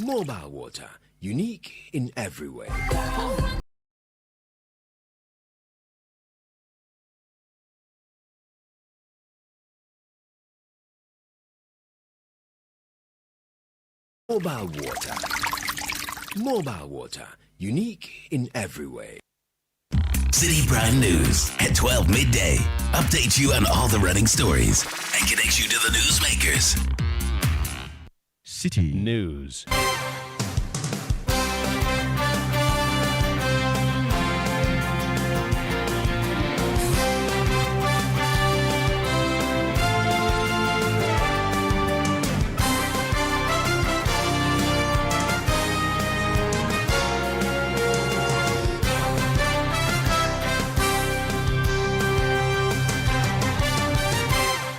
Mobile water, unique in every way. Mobile water, unique in every way. Citi Prime News at 12 midday. Update you on all the running stories and connect you to the newsmakers. Citi News.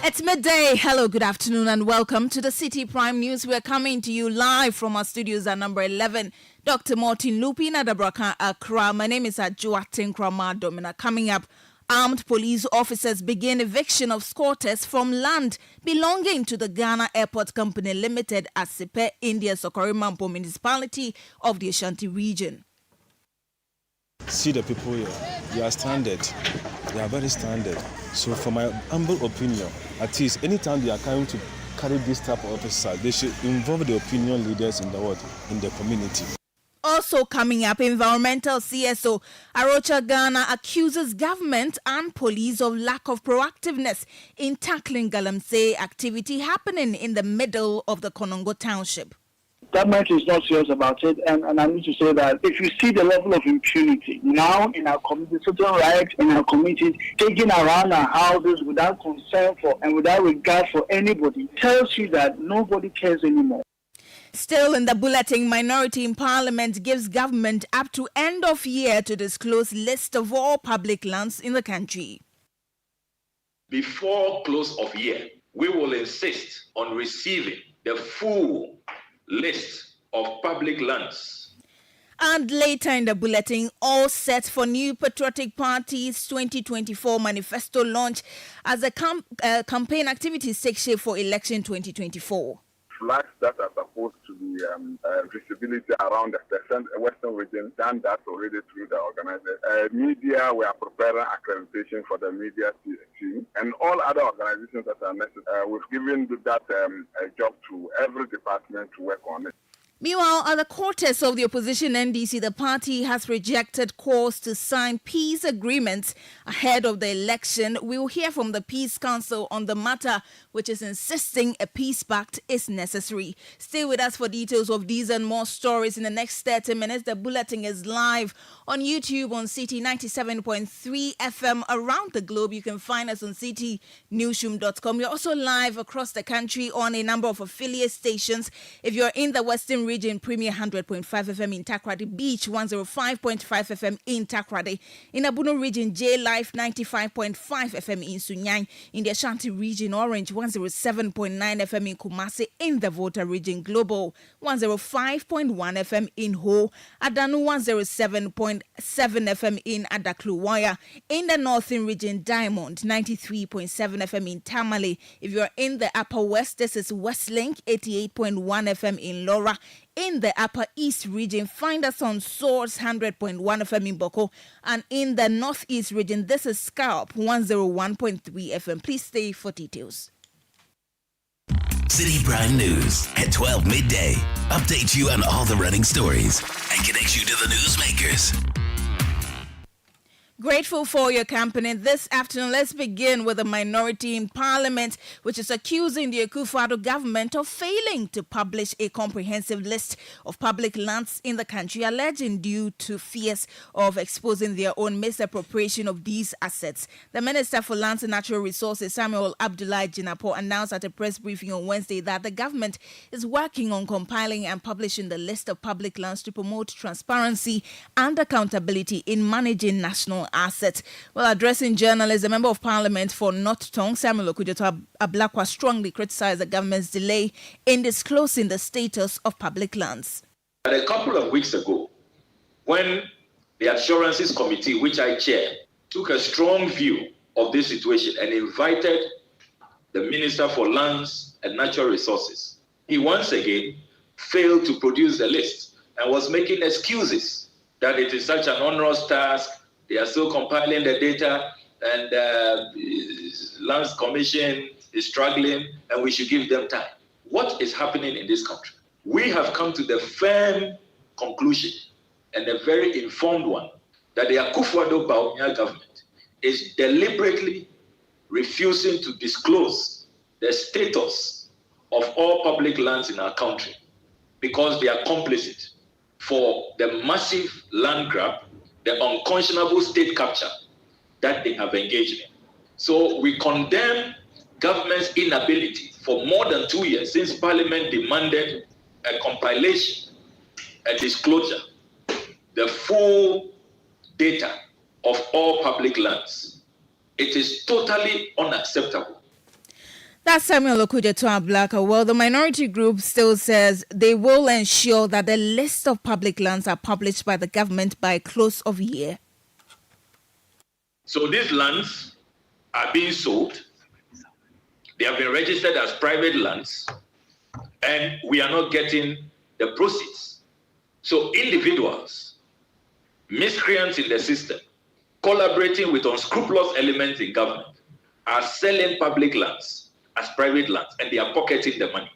It's midday. Hello, good afternoon, and welcome to the Citi Prime News. We're coming to you live from our studios at number 11. Dr. Martin Lupin at Abraka Accra. My name is Ajuatin Krama Domina. Coming up, armed police officers begin eviction of squatters from land belonging to the Ghana Airport Company Limited at Sipe, India, Sokorimampo municipality of the Ashanti region. See the people here, they are standard. They are very standard. So for my humble opinion, at least anytime they are coming to carry this type of officer, they should involve the opinion leaders in the community. Also coming up, environmental CSO Arocha Ghana accuses government and police of lack of proactiveness in tackling galamsey activity happening in the middle of the Konongo township. Government is not serious about it, and I need to say that if you see the level of impunity now in our community, certain riots in our community taking around our houses without concern for and without regard for anybody, tells you that nobody cares anymore. Still in the bulletin, minority in parliament gives government up to end of year to disclose list of all public lands in the country. Before close of year, we will insist on receiving the full list of public lands. And later in the bulletin, all set for new Patriotic Party's 2024 manifesto launch as the campaign activities take shape for election 2024. Flags that are supposed to be visibility around the Western region, done that already through the organizers. Media, we are preparing accreditation for the media team and all other organizations that are necessary. We've given that a job to every department to work on it. Meanwhile, at the quarters of the opposition NDC, the party has rejected calls to sign peace agreements ahead of the election. We will hear from the Peace Council on the matter, which is insisting a peace pact is necessary. Stay with us for details of these and more stories in the next 30 minutes. The bulletin is live on YouTube on Citi 97.3 FM around the globe. You can find us on citinewsroom.com. We're also live across the country on a number of affiliate stations. If you're in the Western region, Premier 100.5 FM in Takoradi Beach, 105.5 FM in Takoradi. In Abuno region, J Life 95.5 FM in Sunyang. In the Ashanti region, Orange 107.9 FM in Kumasi. In the Volta region, Global 105.1 FM in Ho. Adanu 107.7 FM in Adakluwaya. In the Northern region, Diamond 93.7 FM in Tamale. If you're in the Upper West, this is Westlink 88.1 FM in Laura. In the Upper East region, find us on Source 100.1 FM in Boko. And in the Northeast region, this is Scalp 101.3 FM. Please stay for details. Citi Prime News at 12 midday. Update you on all the running stories and connect you to the newsmakers. Grateful for your company this afternoon. Let's begin with a minority in parliament, which is accusing the Akufo-Addo government of failing to publish a comprehensive list of public lands in the country, alleging due to fears of exposing their own misappropriation of these assets. The Minister for Lands and Natural Resources, Samuel Abdullahi Jinapo, announced at a press briefing on Wednesday that the government is working on compiling and publishing the list of public lands to promote transparency and accountability in managing national assets. Well, addressing journalists, a member of parliament for North Tongue, Samuel Okudzeto Ablakwa, strongly criticized the government's delay in disclosing the status of public lands. A couple of weeks ago, when the Assurances Committee, which I chair, took a strong view of this situation and invited the Minister for Lands and Natural Resources, he once again failed to produce the list and was making excuses that it is such an onerous task. They are still compiling the data, and Lands Commission is struggling, and we should give them time. What is happening in this country? We have come to the firm conclusion, and a very informed one, that the Akufo-Addo government is deliberately refusing to disclose the status of all public lands in our country because they are complicit for the massive land grab, the unconscionable state capture that they have engaged in. So we condemn government's inability for more than 2 years since Parliament demanded a compilation, a disclosure, the full data of all public lands. It is totally unacceptable. That's Samuel Okudzeto-Ablaka. Well, the minority group still says they will ensure that the list of public lands are published by the government by close of year. So these lands are being sold. They have been registered as private lands, and we are not getting the proceeds. So individuals, miscreants in the system, collaborating with unscrupulous elements in government, are selling public lands as private lands, and they are pocketing the money.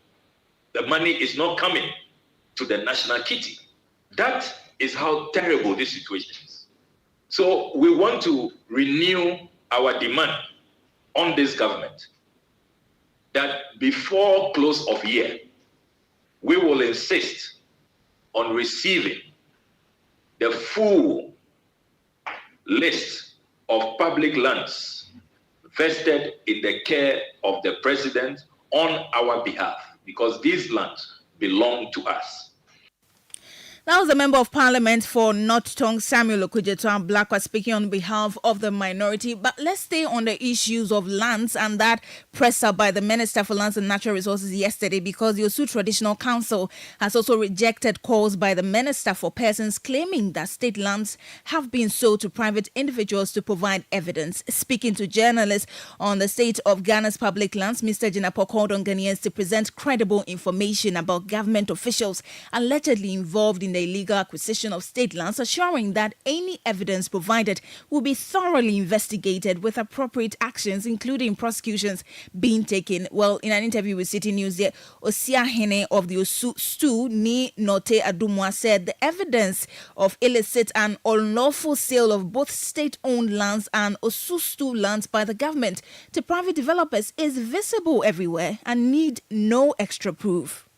The money is not coming to the national kitty. That is how terrible this situation is. So we want to renew our demand on this government that before close of year, we will insist on receiving the full list of public lands vested in the care of the president on our behalf, because these lands belong to us. That was the Member of Parliament for North Tongue, Samuel Okudzeto-Ablaka, speaking on behalf of the minority. But let's stay on the issues of lands, and that pressed up by the Minister for Lands and Natural Resources yesterday, because the Osu Traditional Council has also rejected calls by the Minister for persons claiming that state lands have been sold to private individuals to provide evidence. Speaking to journalists on the state of Ghana's public lands, Mr. Jinapor called on Ghanaians to present credible information about government officials allegedly involved in the illegal acquisition of state lands, assuring that any evidence provided will be thoroughly investigated with appropriate actions, including prosecutions being taken. Well, in an interview with Citi News, the Osiahene of the Osu Stu, Ni Note Adumwa, said the evidence of illicit and unlawful sale of both state-owned lands and Osu Stu lands by the government to private developers is visible everywhere and need no extra proof.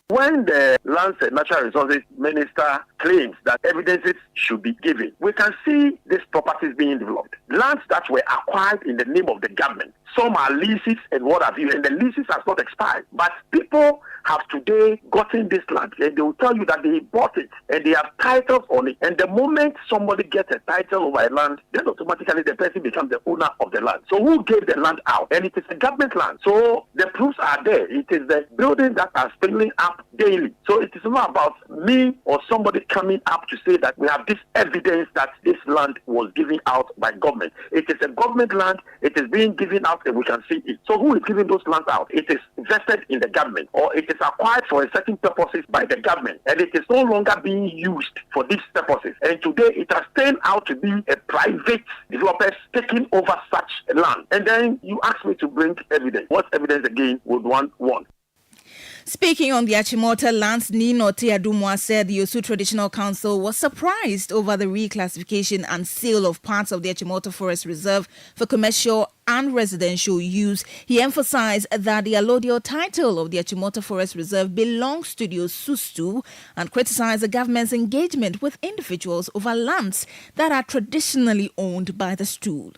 When the Lands and Natural Resources Minister claims that evidences should be given, we can see these properties being developed. Lands that were acquired in the name of the government. Some are leases and what have you, and the leases has not expired. But people have today gotten this land, and they will tell you that they bought it and they have titles on it. And the moment somebody gets a title over a land, then automatically the person becomes the owner of the land. So who gave the land out? And it is a government land. So the proofs are there. It is the buildings that are spilling up daily. So it is not about me or somebody coming up to say that we have this evidence that this land was given out by government. It is a government land. It is being given out and we can see it. So who is giving those lands out? It is vested in the government, or it is acquired for certain purposes by the government, and it is no longer being used for these purposes. And today it has turned out to be a private developers taking over such land. And then you ask me to bring evidence. What evidence again would one want? Speaking on the Achimota lands, Nino Teadumwa said the Osu Traditional Council was surprised over the reclassification and sale of parts of the Achimota Forest Reserve for commercial and residential use. He emphasized that the allodial title of the Achimota Forest Reserve belongs to the Osu Stu and criticized the government's engagement with individuals over lands that are traditionally owned by the Stu.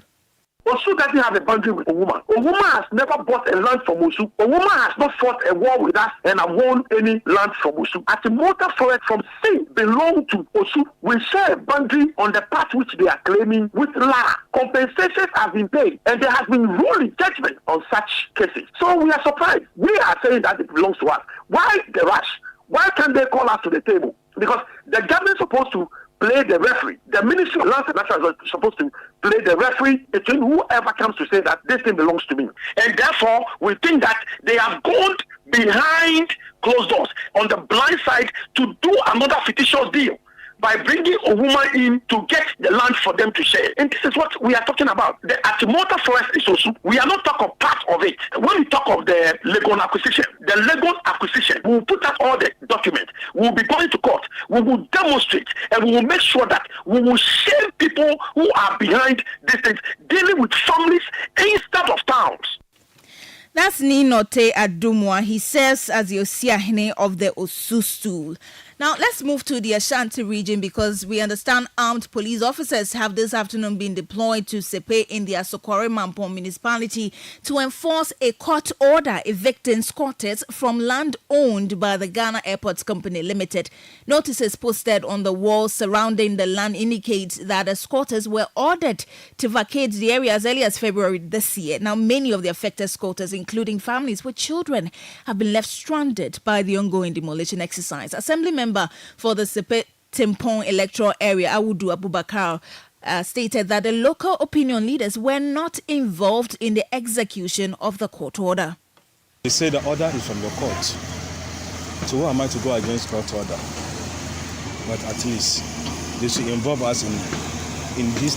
Osu doesn't have a boundary with Owuma. Owuma has never bought a land from Osu. Owuma has not fought a war with us and have won any land from Osu. Achimota Forest from sea belong to Osu. We share a boundary on the part which they are claiming with La. Compensations have been paid and there has been ruling judgment on such cases. So we are surprised. We are saying that it belongs to us. Why the rush? Why can't they call us to the table? Because the government is supposed to play the referee. The Ministry of Lands and Natural Resources is supposed to play the referee between whoever comes to say that this thing belongs to me. And therefore, we think that they have gone behind closed doors, on the blind side, to do another fictitious deal by bringing a woman in to get the land for them to share. And this is what we are talking about. The Atimota Forest is also, we are not talking of part of it. When we talk of the Legon acquisition, we will put out all the documents. We will be going to court. We will demonstrate, and we will make sure that we will shame people who are behind these things, dealing with families instead of towns. That's Ninote Adumwa. He serves as the Osiahene of the Osu stool. Now, let's move to the Ashanti region because we understand armed police officers have this afternoon been deployed to Sepe in the Asokore Mampong municipality to enforce a court order evicting squatters from land owned by the Ghana Airports Company Limited. Notices posted on the walls surrounding the land indicate that the squatters were ordered to vacate the area as early as February this year. Now, many of the affected squatters, including families with children, have been left stranded by the ongoing demolition exercise. Assemblyman for the Sepe Timpon electoral area, Awudu Abubakar, stated that the local opinion leaders were not involved in the execution of the court order. They say the order is from the court. So who am I to go against court order? But at least they should involve us in this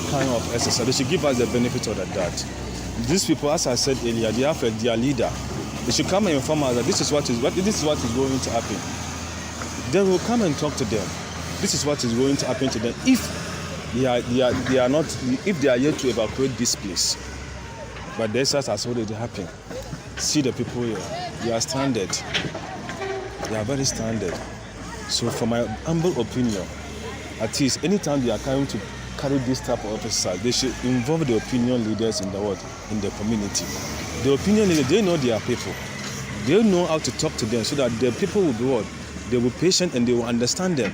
kind of exercise. They should give us the benefit of the doubt. These people, as I said earlier, they have their leader. They should come and inform us that this is what is going to happen. Then we'll come and talk to them. This is what is going to happen to them if they are yet to evacuate this place. But the exercise has already happened. See the people here. They are stranded. They are very stranded. So, for my humble opinion, at least anytime they are coming to carry this type of exercise, they should involve the opinion leaders in the community. The opinion leaders, they know their people. They know how to talk to them so that the people will be what? They will be patient and they will understand them.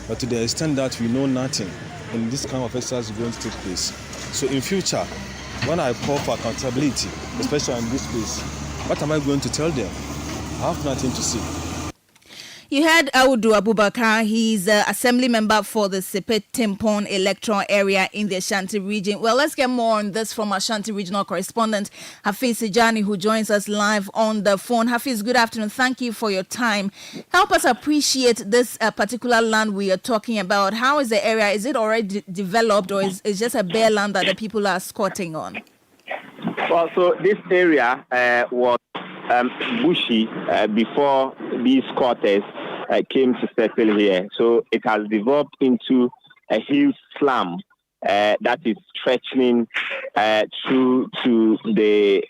But to the extent that we know nothing, and this kind of exercise is going to take place. So in future, when I call for accountability, especially in this place, what am I going to tell them? I have nothing to say. You heard Awudu Abubakar. He's an assembly member for the Sepe Timpon electoral area in the Ashanti region. Well, let's get more on this from Ashanti regional correspondent Hafiz Sijani, who joins us live on the phone. Hafiz, good afternoon. Thank you for your time. Help us appreciate this particular land we are talking about. How is the area? Is it already developed, or is it just a bare land that the people are squatting on? Well, so this area was bushy before these squatters came to settle here. So it has developed into a huge slum that is stretching through to the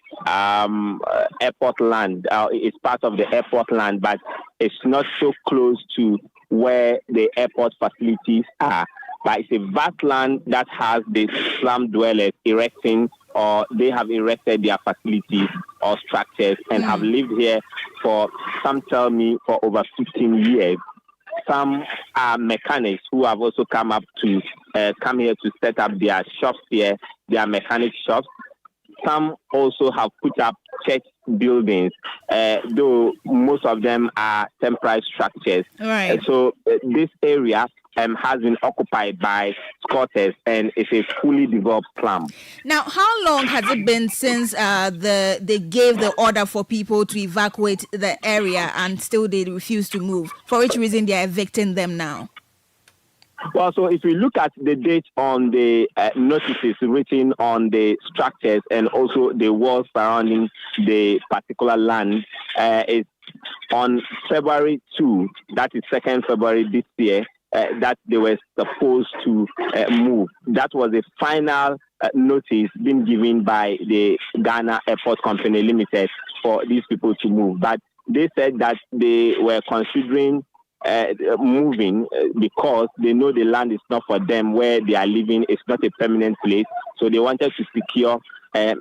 airport land. It's part of the airport land, but it's not so close to where the airport facilities are. But it's a vast land that has the slum dwellers erecting, or they have erected their facilities or structures and have lived here for, some tell me, for over 15 years. Some are mechanics who have also come here to set up their shops here, their mechanic shops. Some also have put up church buildings, though most of them are temporary structures. Right. So this area has been occupied by squatters, and it's a fully developed slum. Now, how long has it been since they gave the order for people to evacuate the area and still they refuse to move? For which reason they are evicting them now? Well, so if we look at the date on the notices written on the structures and also the walls surrounding the particular land, it's on February 2, that is 2nd February this year, that they were supposed to move. That was the final notice being given by the Ghana Airport Company Limited for these people to move. But they said that they were considering moving because they know the land is not for them. Where they are living, it's not a permanent place. So they wanted to secure a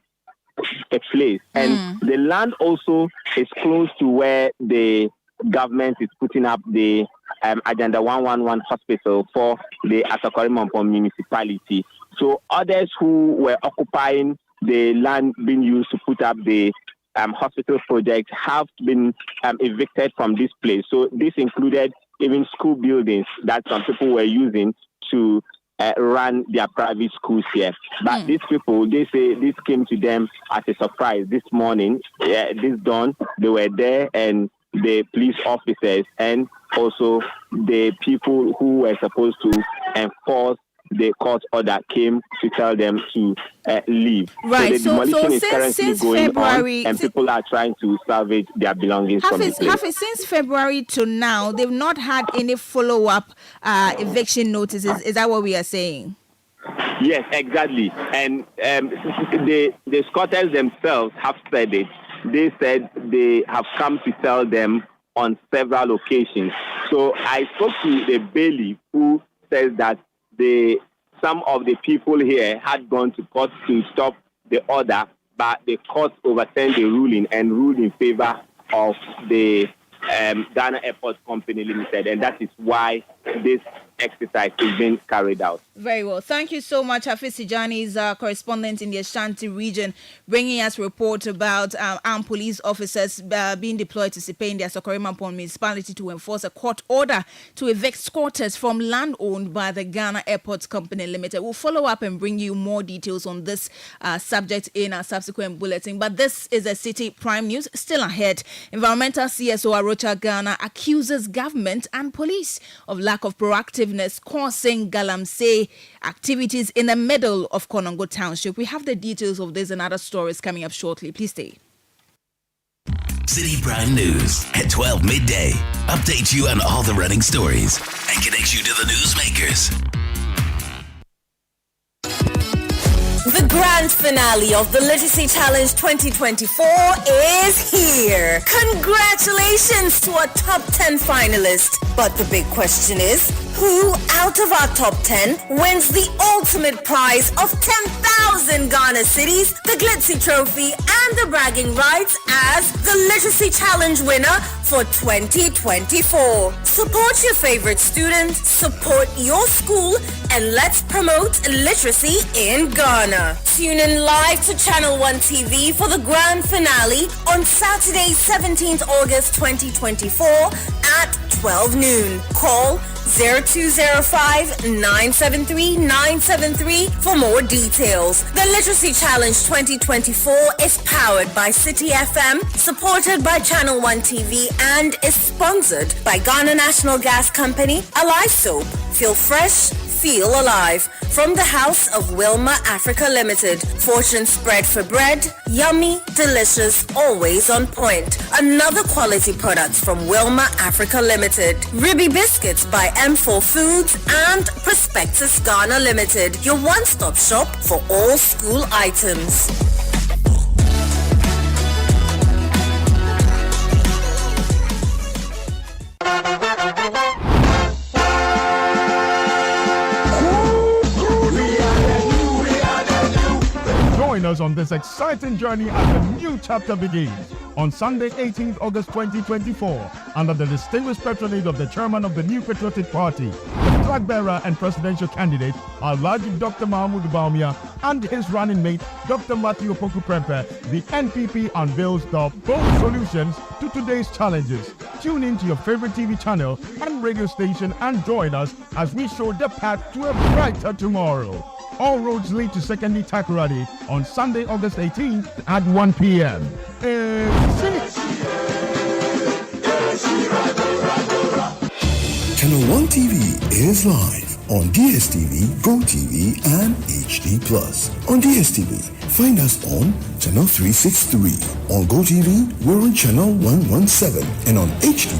place. And the land also is close to where the government is putting up the Agenda 111 hospital for the Asokore Mampong municipality. So others who were occupying the land being used to put up the hospital project have been evicted from this place. So this included even school buildings that some people were using to run their private schools here. But these people, they say this came to them as a surprise this morning. This dawn, they were there, and the police officers and also the people who were supposed to enforce the court order came to tell them to leave. Right. So the demolition is currently since going February, on, and people are trying to salvage their belongings from the place. Since February to now, they've not had any follow-up eviction notices. Is that what we are saying? Yes, exactly. And the squatters themselves have said it. They said they have come to tell them on several occasions. So I spoke to the bailiff, who says that some of the people here had gone to court to stop the order, but the court overturned the ruling and ruled in favor of the Ghana Airport Company Limited, and that is why this exercise is being carried out. Very well. Thank you so much. Hafiz Tijani is our correspondent in the Ashanti region, bringing us report about armed police officers being deployed to Sipe in the Sokorima municipality to enforce a court order to evict squatters from land owned by the Ghana Airport Company Limited. We'll follow up and bring you more details on this subject in our subsequent bulletin. But this is a Citi Prime News. Still ahead, environmental CSO Arocha Ghana accuses government and police of lack of proactiveness, causing galamsey activities in the middle of Konongo Township. We have the details of this and other stories coming up shortly. Please stay. Citi Prime News at 12 midday. Update you on all the running stories and connects you to the newsmakers. The grand finale of the Literacy Challenge 2024 is here. Congratulations to our top 10 finalists. But the big question is, who out of our top 10 wins the ultimate prize of 10,000 Ghana cedis, the Glitzy Trophy, and the bragging rights as the Literacy Challenge winner for 2024? Support your favorite student, support your school, and let's promote literacy in Ghana. Tune in live to Channel 1 TV for the grand finale on Saturday, 17th August 2024 at 12 noon. Call 0205-973-973 for more details. The Literacy Challenge 2024 is powered by Citi FM, supported by Channel 1 TV, and is sponsored by Ghana National Gas Company, Alive Soap. Feel fresh, feel alive. From the House of Wilma Africa Limited. Fortune spread for bread. Yummy, delicious, always on point. Another quality product from Wilma Africa Limited. Ribby Biscuits by M4 Foods and Prospectus Ghana Limited. Your one-stop shop for all school items. Join us on this exciting journey as a new chapter begins. On Sunday, 18th August 2024, under the distinguished patronage of the chairman of the New Patriotic Party, the flag bearer and presidential candidate, Alhaji Dr. Mahmoud Baumia, and his running mate, Dr. Matthew Opoku Prempeh, the NPP unveils the bold solutions to today's challenges. Tune in to your favorite TV channel and radio station and join us as we show the path to a brighter tomorrow. All roads lead to Secondary Takoradi on Sunday, August 18th at 1 p.m. Channel 1 TV is live on DSTV, GoTV, and HD+. On DSTV, find us on Channel 363. On GoTV, we're on Channel 117. And on HD+,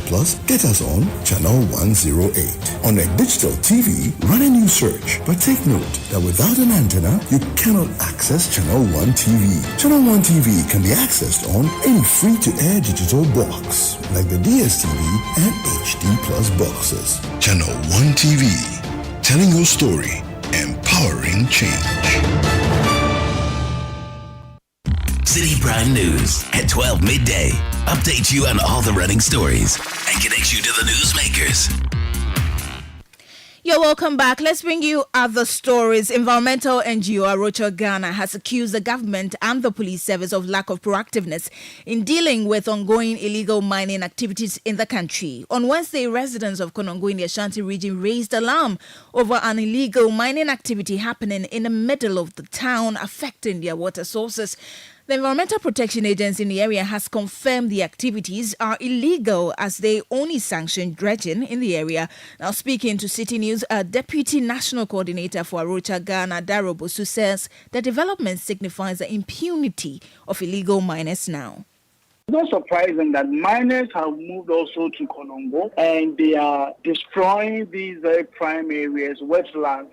get us on Channel 108. On a digital TV, run a new search. But take note that without an antenna, you cannot access Channel 1 TV. Channel 1 TV can be accessed on any free-to-air digital box, like the DSTV and HD+ boxes. Channel 1 TV. Telling your story, empowering change. Citi Prime News at 12 midday. Update you on all the running stories and connects you to the newsmakers. You're welcome back. Let's bring you other stories. Environmental NGO Arocha Ghana has accused the government and the police service of lack of proactiveness in dealing with ongoing illegal mining activities in the country. On Wednesday, residents of Konongo in the Ashanti region raised alarm over an illegal mining activity happening in the middle of the town, affecting their water sources. The Environmental Protection Agency in the area has confirmed the activities are illegal as they only sanction dredging in the area. Now, speaking to Citi News, a Deputy National Coordinator for Arocha Ghana, Daro Bosu, says the development signifies the impunity of illegal miners now. It's not surprising that miners have moved also to Konongo and they are destroying these very prime areas, wetlands,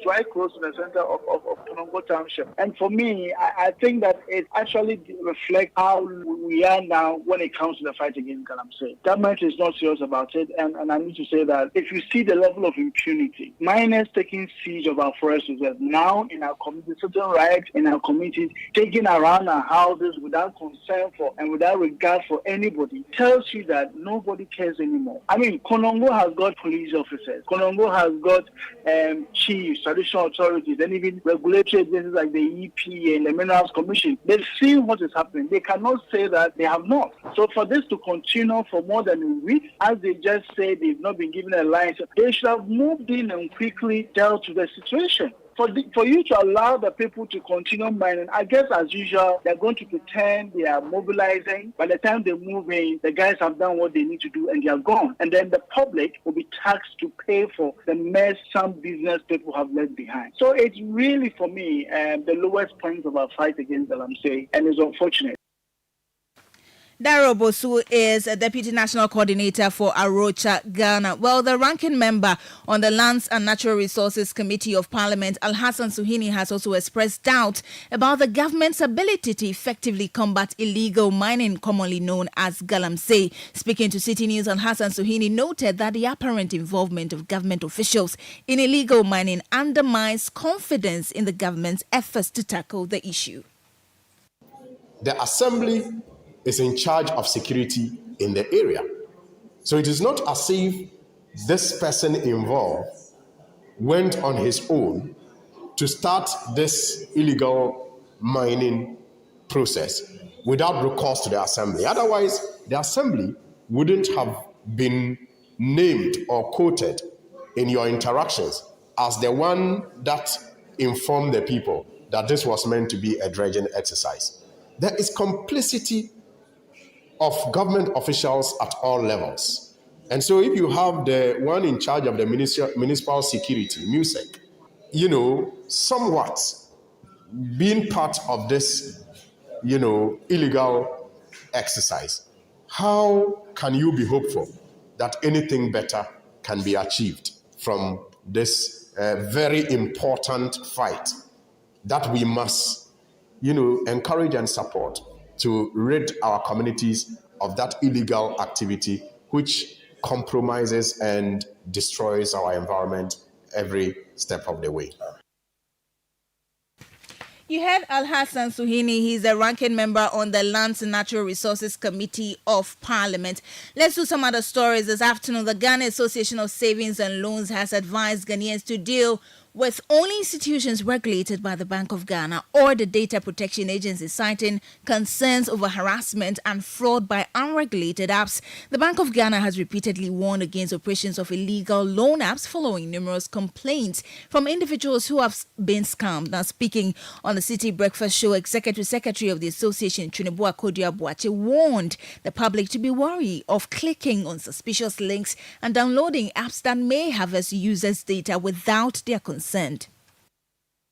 right close to the center of Konongo Township. And for me, I think that it actually reflects how we are now when it comes to the fight against galamsey. Government is not serious about it, and I need to say that if you see the level of impunity, miners taking siege of our forest reserves now in our communities, certain riots in our communities, taking around our houses without concern for and without regard for anybody, tells you that nobody cares anymore. I mean, Konongo has got police officers. Konongo has got chiefs, traditional authorities, and even regulatory agencies like the EPA and the Minerals Commission. They've seen what is happening. They cannot say that they have not. So for this to continue for more than a week, as they just say they've not been given a license, they should have moved in and quickly dealt with the situation. For you to allow the people to continue mining, I guess as usual, they're going to pretend they are mobilizing. By the time they move in, the guys have done what they need to do and they are gone. And then the public will be taxed to pay for the mess some business people have left behind. So it's really, for me, the lowest point of our fight against galamsey, and it's unfortunate. Daro Bosu is a Deputy National Coordinator for Arocha Ghana. Well, the ranking member on the Lands and Natural Resources Committee of Parliament, Alhassan Suhini, has also expressed doubt about the government's ability to effectively combat illegal mining, commonly known as galamsey. Speaking to Citi News, Alhassan Suhini noted that the apparent involvement of government officials in illegal mining undermines confidence in the government's efforts to tackle the issue. The Assembly is in charge of security in the area. So it is not as if this person involved went on his own to start this illegal mining process without recourse to the Assembly. Otherwise, the Assembly wouldn't have been named or quoted in your interactions as the one that informed the people that this was meant to be a dredging exercise. There is complicity of government officials at all levels. And so if you have the one in charge of the municipal security, MUSEC, somewhat being part of this, illegal exercise, how can you be hopeful that anything better can be achieved from this very important fight that we must, encourage and support to rid our communities of that illegal activity which compromises and destroys our environment every step of the way. You heard Alhassan Suhini. He's a ranking member on the Lands and Natural Resources Committee of Parliament. Let's do some other stories this afternoon. The Ghana Association of Savings and Loans has advised Ghanaians to deal with only institutions regulated by the Bank of Ghana or the Data Protection Agency, citing concerns over harassment and fraud by unregulated apps. The Bank of Ghana has repeatedly warned against operations of illegal loan apps following numerous complaints from individuals who have been scammed. Now, speaking on the City Breakfast Show, Executive Secretary of the Association, Chunibua Kodia Boache, warned the public to be wary of clicking on suspicious links and downloading apps that may harvest users' data without their consent.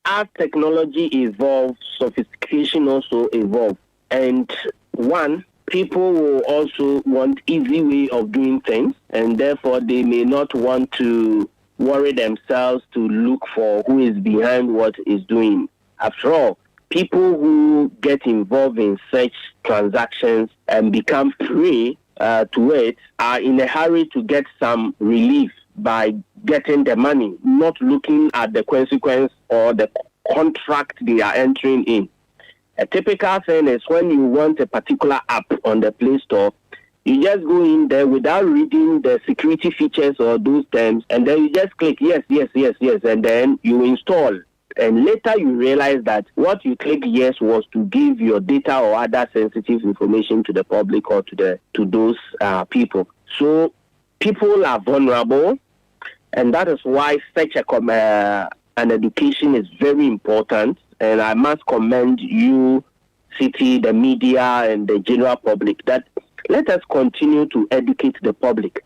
As technology evolves, sophistication also evolves. And people will also want easy way of doing things, and therefore they may not want to worry themselves to look for who is behind what is doing. After all, people who get involved in such transactions and become prey to it are in a hurry to get some relief by getting the money, not looking at the consequence or the contract they are entering in. A typical thing is when you want a particular app on the Play Store, You just go in there without reading the security features or those terms, and then you just click yes, and then you install. And later you realize that what you click yes was to give your data or other sensitive information to the public or to those people. So people are vulnerable, and that is why such an education is very important. And I must commend you, Citi, the media, and the general public that let us continue to educate the public.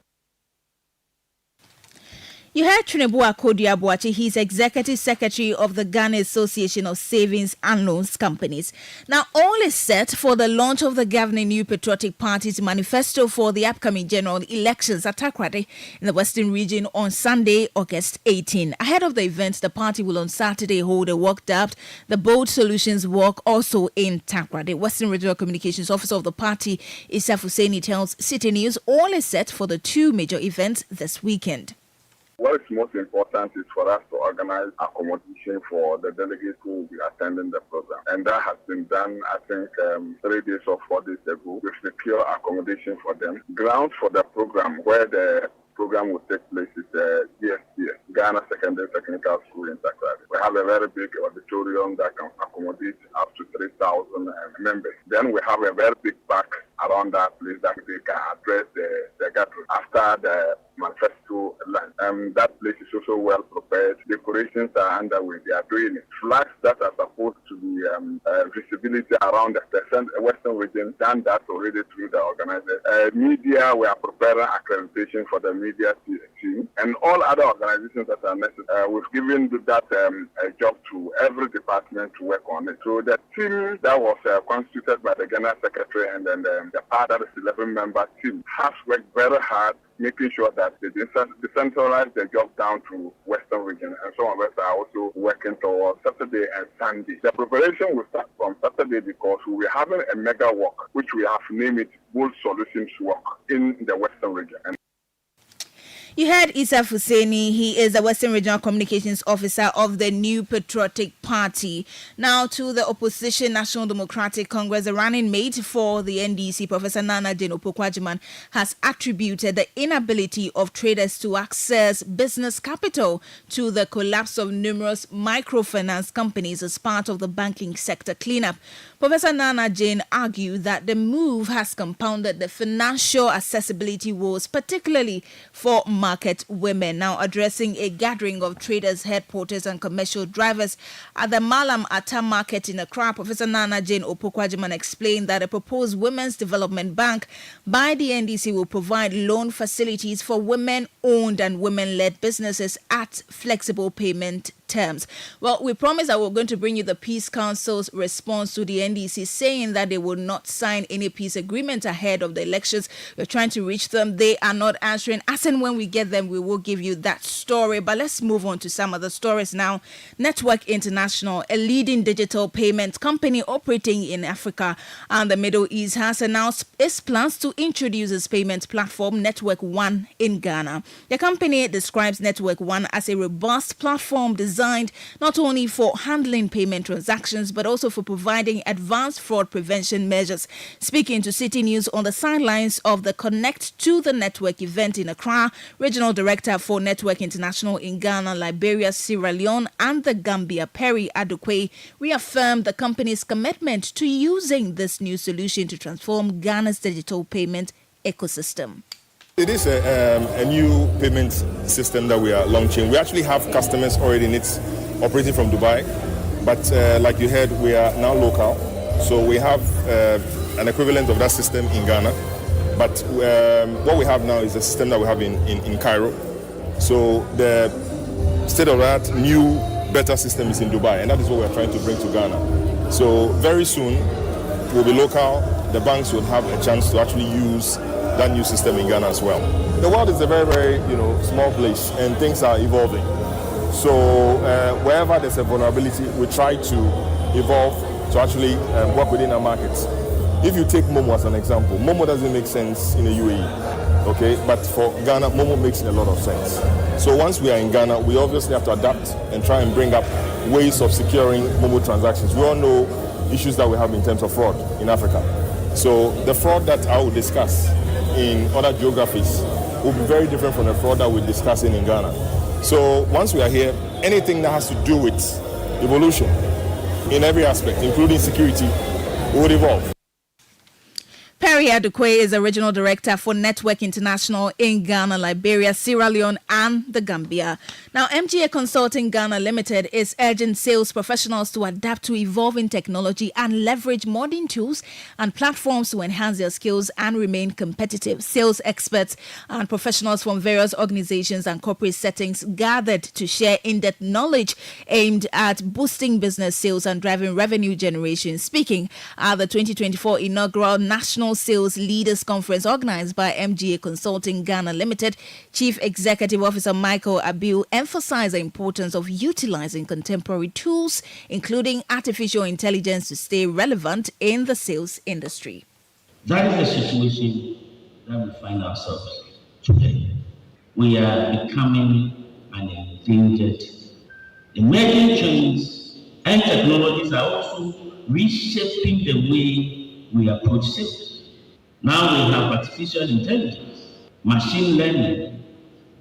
You heard Trinebua Kodiabuachi, he's Executive Secretary of the Ghana Association of Savings and Loans Companies. Now, all is set for the launch of the governing New Patriotic Party's manifesto for the upcoming general elections at Takoradi in the Western region on Sunday, August 18. Ahead of the event, the party will on Saturday hold a walk dubbed the Bold Solutions Walk, also in Takoradi. Western Regional Communications Officer of the party, Issa Husseini, tells Citi News all is set for the two major events this weekend. What is most important is for us to organize accommodation for the delegates who will be attending the program. And that has been done, I think, 3 days or 4 days ago. We've secured accommodation for them. Ground for the program, where the program will take place, is the GSTS, Ghana Secondary Technical School in Takoradi. We have a very big auditorium that can accommodate up to 3,000 members. Then we have a very big park around that place that they can address the gathering after the manifesto launch. That place is also well prepared. Decorations are underway. They are doing it. Flags that are supposed to be visibility around the Western region, done that already through the organizers. Media, we are preparing accreditation for the media team and all other organizations that are necessary. We've given that a job to every department to work on it. So the team that was constituted by the Ghana Secretary and then the part that is 11-member team has worked very hard, making sure that they decentralize the job down to Western region, and some of us are also working towards Saturday and Sunday. The preparation will start from Saturday because we are having a mega walk, which we have named it Bold Solutions Walk in the Western region. You heard Issa Husseini. He is the Western Regional Communications Officer of the New Patriotic Party. Now to the opposition National Democratic Congress, the running mate for the NDC, Professor Nana Jane Opoku-Agyeman, has attributed the inability of traders to access business capital to the collapse of numerous microfinance companies as part of the banking sector cleanup. Professor Nana Jane argued that the move has compounded the financial accessibility woes, particularly for market women. Now addressing a gathering of traders, headquarters and commercial drivers at the Malam Atta market in Accra, Professor Nana Jane Opoku-Agyeman explained that a proposed Women's Development Bank by the NDC will provide loan facilities for women-owned and women-led businesses at flexible payment terms. Well, we promised that we're going to bring you the Peace Council's response to the NDC, saying that they will not sign any peace agreement ahead of the elections. We're trying to reach them. They are not answering. As and when we get them, we will give you that story. But let's move on to some other stories now. Network International, a leading digital payment company operating in Africa and the Middle East, has announced its plans to introduce its payment platform, Network One, in Ghana. The company describes Network One as a robust platform designed not only for handling payment transactions, but also for providing advanced fraud prevention measures. Speaking to Citi News on the sidelines of the Connect to the Network event in Accra, Regional Director for Network International in Ghana, Liberia, Sierra Leone, and the Gambia, Perry Adokwe, reaffirmed the company's commitment to using this new solution to transform Ghana's digital payment ecosystem. It is a new payment system that we are launching. We actually have customers already in it operating from Dubai, but like you heard, we are now local. So we have an equivalent of that system in Ghana. But what we have now is a system that we have in Cairo. So the state-of-the-art, new, better system is in Dubai, and that is what we're trying to bring to Ghana. So very soon, we'll be local. The banks will have a chance to actually use that new system in Ghana as well. The world is a very, very, small place, and things are evolving. So wherever there's a vulnerability, we try to evolve to actually work within our markets. If you take Momo as an example, Momo doesn't make sense in the UAE, okay? But for Ghana, Momo makes a lot of sense. So once we are in Ghana, we obviously have to adapt and try and bring up ways of securing Momo transactions. We all know issues that we have in terms of fraud in Africa. So the fraud that I will discuss in other geographies will be very different from the fraud that we're discussing in Ghana. So once we are here, anything that has to do with evolution in every aspect, including security, will evolve. Perry Adukwe is the regional director for Network International in Ghana, Liberia, Sierra Leone, and the Gambia. Now, MGA Consulting Ghana Limited is urging sales professionals to adapt to evolving technology and leverage modern tools and platforms to enhance their skills and remain competitive. Sales experts and professionals from various organizations and corporate settings gathered to share in-depth knowledge aimed at boosting business sales and driving revenue generation. Speaking at the 2024 inaugural National Sales Leaders Conference organized by MGA Consulting Ghana Limited, Chief Executive Officer Michael Abiu emphasized the importance of utilizing contemporary tools, including artificial intelligence, to stay relevant in the sales industry. That is the situation that we find ourselves today. We are becoming an endangered. Emerging trends and technologies are also reshaping the way we approach sales. Now we have artificial intelligence, machine learning,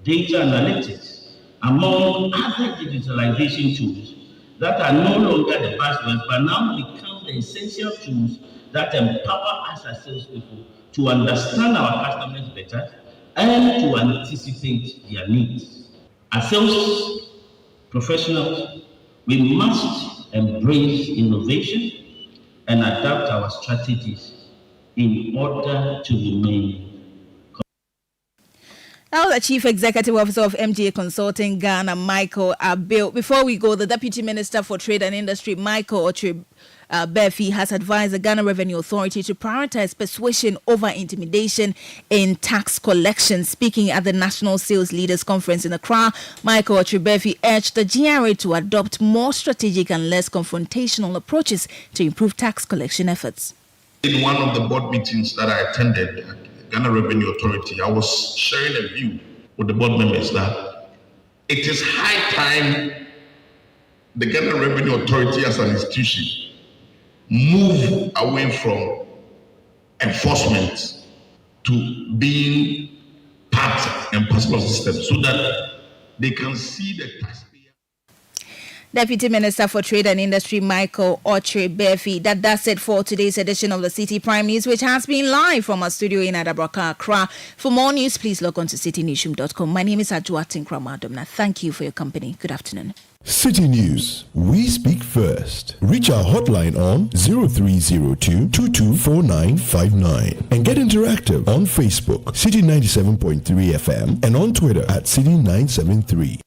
data analytics, among other digitalization tools that are no longer the buzzwords, but now become the essential tools that empower us as salespeople to understand our customers better and to anticipate their needs. As sales professionals, we must embrace innovation and adapt our strategies in order to remain. Now, the Chief Executive Officer of MGA Consulting Ghana, Michael Abiu. Before we go, the Deputy Minister for Trade and Industry, Michael Otre-Befi, has advised the Ghana Revenue Authority to prioritize persuasion over intimidation in tax collection. Speaking at the National Sales Leaders Conference in Accra, Michael Otre-Befi urged the GRA to adopt more strategic and less confrontational approaches to improve tax collection efforts. In one of the board meetings that I attended at Ghana Revenue Authority, I was sharing a view with the board members that it is high time the Ghana Revenue Authority as an institution move away from enforcement to being part and parcel of the system so that they can see the taxpayer. Deputy Minister for Trade and Industry, Michael Otre-Befi. That does it for today's edition of the Citi Prime News, which has been live from our studio in Adabraka, Accra. For more news, please log on to citinewsroom.com. My name is Adjoatin Kramadomna. Thank you for your company. Good afternoon. Citi News, we speak first. Reach our hotline on 0302 224959 and get interactive on Facebook, Citi 97.3 FM, and on Twitter at Citi 973.